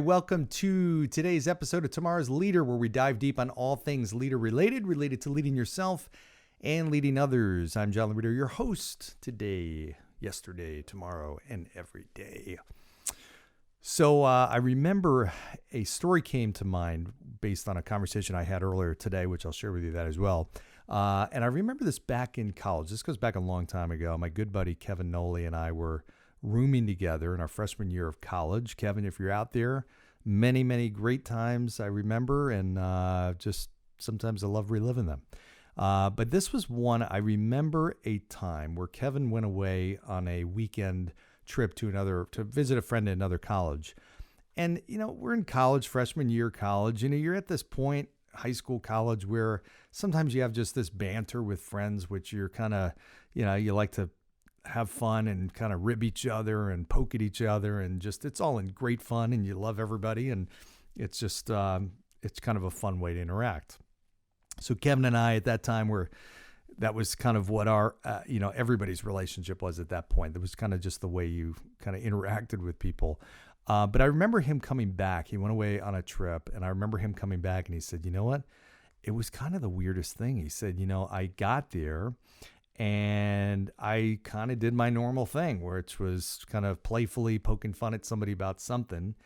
welcome to today's episode of Tomorrow's Leader, where we dive deep on all things leader related to leading yourself and leading others. I'm John Laurito, your host today, yesterday, tomorrow, and every day. So I remember a story came to mind based on a conversation I had earlier today, which I'll share with you that as well. And I remember this back in college. This goes back a long time ago. My good buddy Kevin Noley and I were rooming together in our freshman year of college. Kevin, if you're out there, many, many great times I remember, and just sometimes I love reliving them. But this was one, I remember a time where Kevin went away on a weekend trip to visit a friend at another college. And, we're in college, freshman year college, you're at this point, high school, college, where sometimes you have just this banter with friends, which you're kind of, you like to have fun and kind of rib each other and poke at each other, and just, it's all in great fun, and you love everybody. And it's just, it's kind of a fun way to interact. So Kevin and I at that time that was kind of what our, everybody's relationship was at that point. That was kind of just the way you kind of interacted with people. But I remember him coming back. He went away on a trip, and I remember him coming back, and he said, you know what? It was kind of the weirdest thing. He said, I got there and I kind of did my normal thing, which was kind of playfully poking fun at somebody about something.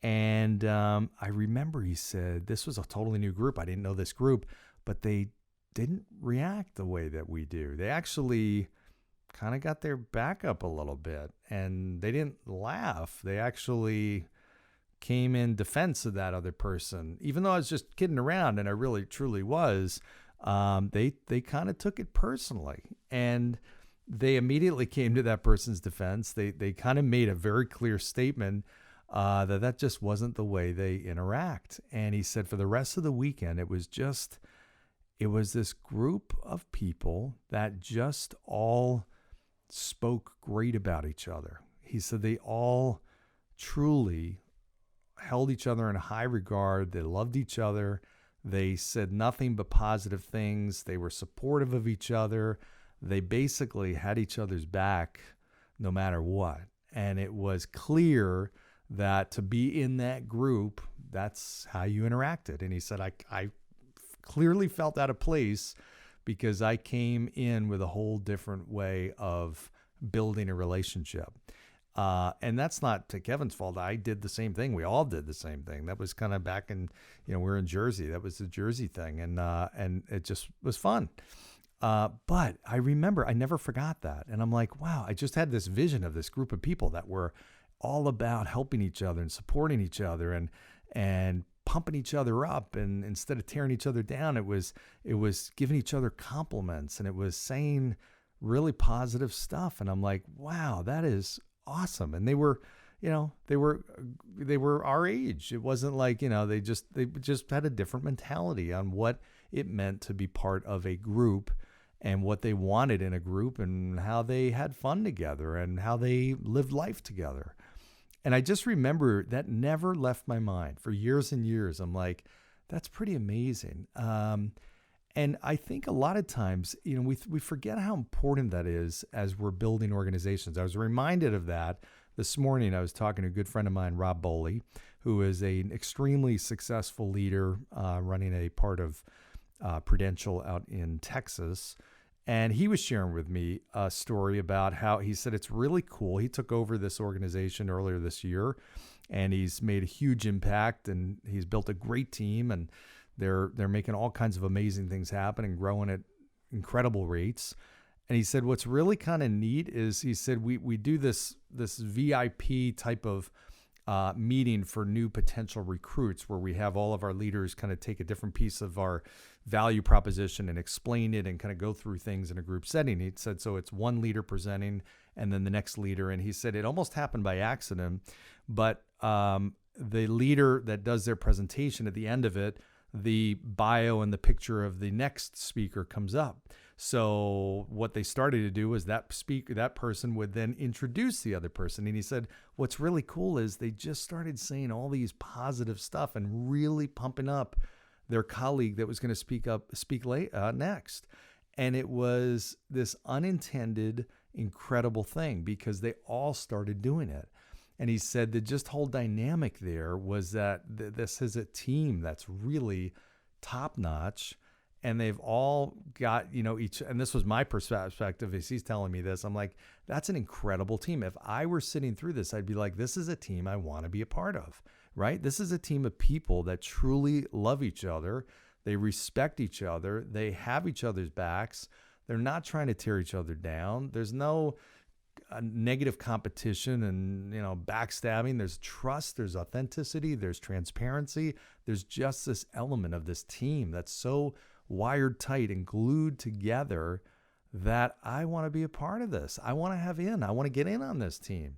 And I remember he said, this was a totally new group. I didn't know this group, but they didn't react the way that we do. They actually kind of got their back up a little bit, and they didn't laugh. They actually came in defense of that other person, even though I was just kidding around, and I really truly was. They kind of took it personally, and they immediately came to that person's defense. They kind of made a very clear statement that just wasn't the way they interact. And he said for the rest of the weekend, it was this group of people that just all spoke great about each other. He said they all truly held each other in high regard. They loved each other. They said nothing but positive things. They were supportive of each other. They basically had each other's back no matter what. And it was clear that to be in that group, that's how you interacted. And he said, I clearly felt out of place because I came in with a whole different way of building a relationship. And that's not to Kevin's fault. I did the same thing. We all did the same thing. That was kind of back in, we're in Jersey. That was the Jersey thing. And it just was fun. But I remember, I never forgot that. And I'm like, wow, I just had this vision of this group of people that were all about helping each other and supporting each other and pumping each other up. And instead of tearing each other down, it was giving each other compliments, and it was saying really positive stuff. And I'm like, wow, that is awesome. And they were our age. It wasn't like, they just had a different mentality on what it meant to be part of a group and what they wanted in a group and how they had fun together and how they lived life together. And I just remember that never left my mind for years and years. I'm like, that's pretty amazing. And I think a lot of times, we forget how important that is as we're building organizations. I was reminded of that this morning. I was talking to a good friend of mine, Rob Boley, who is an extremely successful leader running a part of Prudential out in Texas. And he was sharing with me a story about how he said it's really cool. He took over this organization earlier this year, and he's made a huge impact, and he's built a great team, and they're making all kinds of amazing things happen and growing at incredible rates. And he said what's really kind of neat is, he said we do this VIP type of meeting for new potential recruits, where we have all of our leaders kind of take a different piece of our value proposition and explain it and kind of go through things in a group setting. He said, so it's one leader presenting and then the next leader. And he said it almost happened by accident, but the leader that does their presentation, at the end of it, the bio and the picture of the next speaker comes up. So what they started to do was that person would then introduce the other person. And he said, what's really cool is they just started saying all these positive stuff and really pumping up their colleague that was going to speak next. And it was this unintended, incredible thing because they all started doing it. And he said the just whole dynamic there was that this is a team that's really top notch, and they've all got, each, and this was my perspective as he's telling me this. I'm like, that's an incredible team. If I were sitting through this, I'd be like, this is a team I want to be a part of, right? This is a team of people that truly love each other. They respect each other. They have each other's backs. They're not trying to tear each other down. There's no negative competition and, backstabbing. There's trust, there's authenticity, there's transparency. There's just this element of this team that's so wired tight and glued together that I want to be a part of this. I want to get in on this team.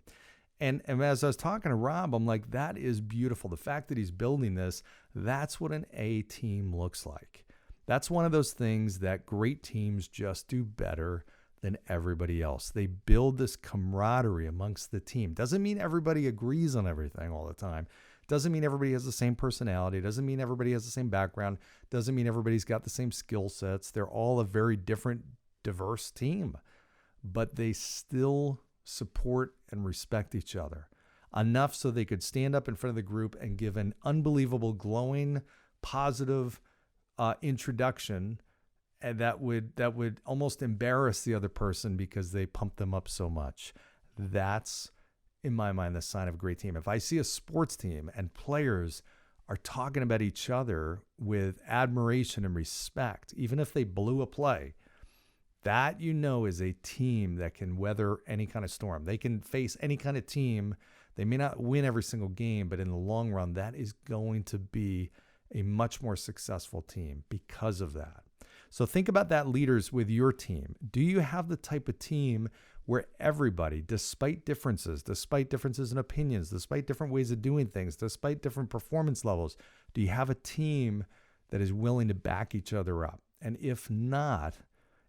And as I was talking to Rob, I'm like, that is beautiful. The fact that he's building this, that's what an A team looks like. That's one of those things that great teams just do better than everybody else. They build this camaraderie amongst the team. Doesn't mean everybody agrees on everything all the time. Doesn't mean everybody has the same personality. Doesn't mean everybody has the same background. Doesn't mean everybody's got the same skill sets. They're all a very different, diverse team, but they still support and respect each other enough so they could stand up in front of the group and give an unbelievable, glowing, positive introduction, and that would almost embarrass the other person because they pumped them up so much. That's, in my mind, the sign of a great team. If I see a sports team and players are talking about each other with admiration and respect, even if they blew a play, that is a team that can weather any kind of storm. They can face any kind of team. They may not win every single game, but in the long run, that is going to be a much more successful team because of that. So think about that, leaders, with your team. Do you have the type of team where everybody, despite differences in opinions, despite different ways of doing things, despite different performance levels, do you have a team that is willing to back each other up? And if not,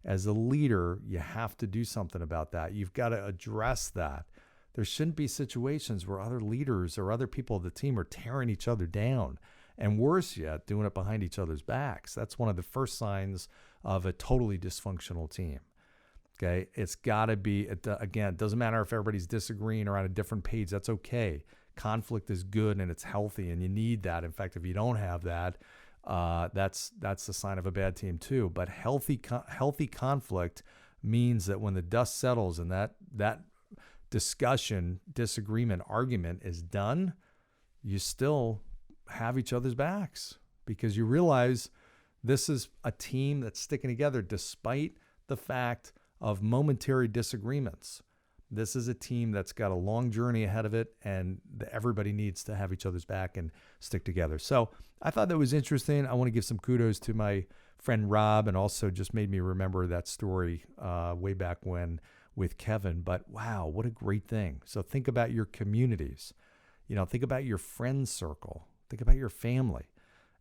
as a leader, you have to do something about that. You've got to address that. There shouldn't be situations where other leaders or other people of the team are tearing each other down. And worse yet, doing it behind each other's backs. That's one of the first signs of a totally dysfunctional team. Okay, it's got to be, again, it doesn't matter if everybody's disagreeing or on a different page. That's okay. Conflict is good and it's healthy, and you need that. In fact, if you don't have that, that's the sign of a bad team too. But healthy conflict means that when the dust settles and that discussion, disagreement, argument is done, you still have each other's backs because you realize this is a team that's sticking together despite the fact of momentary disagreements. This is a team that's got a long journey ahead of it, and everybody needs to have each other's back and stick together. So I thought that was interesting. I want to give some kudos to my friend Rob, and also just made me remember that story way back when with Kevin. But wow, what a great thing. So think about your communities. Think about your friend circle. Think about your family.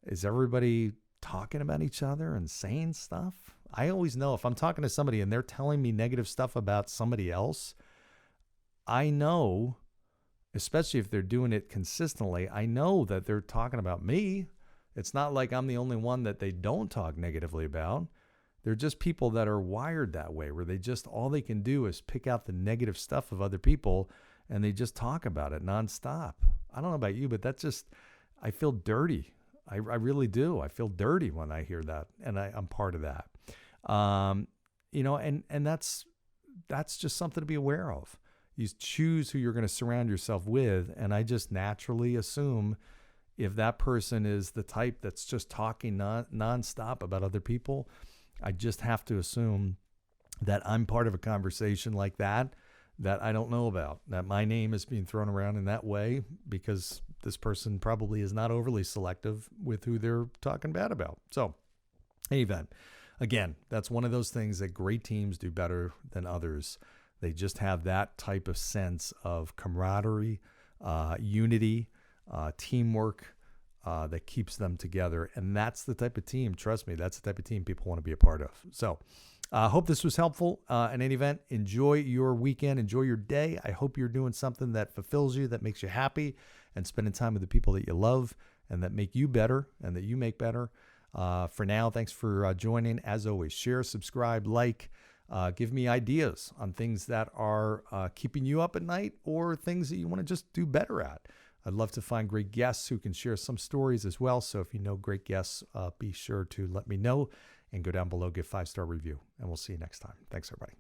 Is everybody talking about each other and saying stuff? I always know if I'm talking to somebody and they're telling me negative stuff about somebody else, I know, especially if they're doing it consistently, I know that they're talking about me. It's not like I'm the only one that they don't talk negatively about. They're just people that are wired that way, where all they can do is pick out the negative stuff of other people and they just talk about it nonstop. I don't know about you, but I feel dirty. I really do. I feel dirty when I hear that, and I'm part of that. And that's just something to be aware of. You choose who you're going to surround yourself with, and I just naturally assume if that person is the type that's just talking nonstop about other people, I just have to assume that I'm part of a conversation like that I don't know about, that my name is being thrown around in that way because this person probably is not overly selective with who they're talking bad about. So, in any event, again, that's one of those things that great teams do better than others. They just have that type of sense of camaraderie, unity, teamwork that keeps them together. And that's the type of team, trust me, that's the type of team people want to be a part of. So I hope this was helpful. In any event, enjoy your weekend, enjoy your day. I hope you're doing something that fulfills you, that makes you happy, and spending time with the people that you love and that make you better and that you make better. For now, thanks for joining. As always, share, subscribe, like, Give me ideas on things that are keeping you up at night or things that you want to just do better at. I'd love to find great guests who can share some stories as well. So if you know great guests, be sure to let me know and go down below, give 5-star review, and we'll see you next time. Thanks, everybody.